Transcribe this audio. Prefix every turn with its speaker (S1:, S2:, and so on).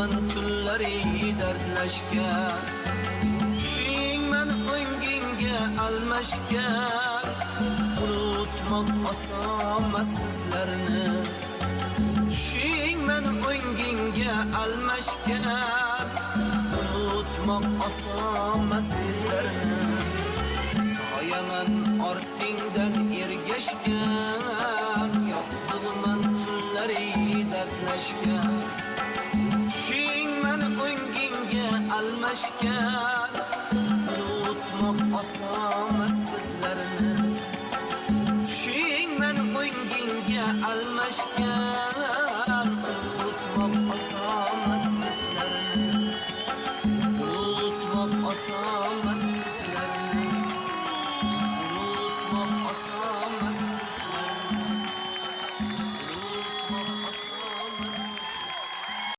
S1: yozg'izman tunlari dardlashgan. Tushingman o'ngingga almashgan. Unutmoq osonmas bizlarni. Tushingman o'ngingga almashgan. Unutmoq osonmas bizlarni. Soyaman ortingdan ergashgan. Yostig'man tunlari dardlashgan. Tushingman o'ngingga almashgan. Unutmoq osonmas bizlarni. Tushingman o'ngingga almashgan.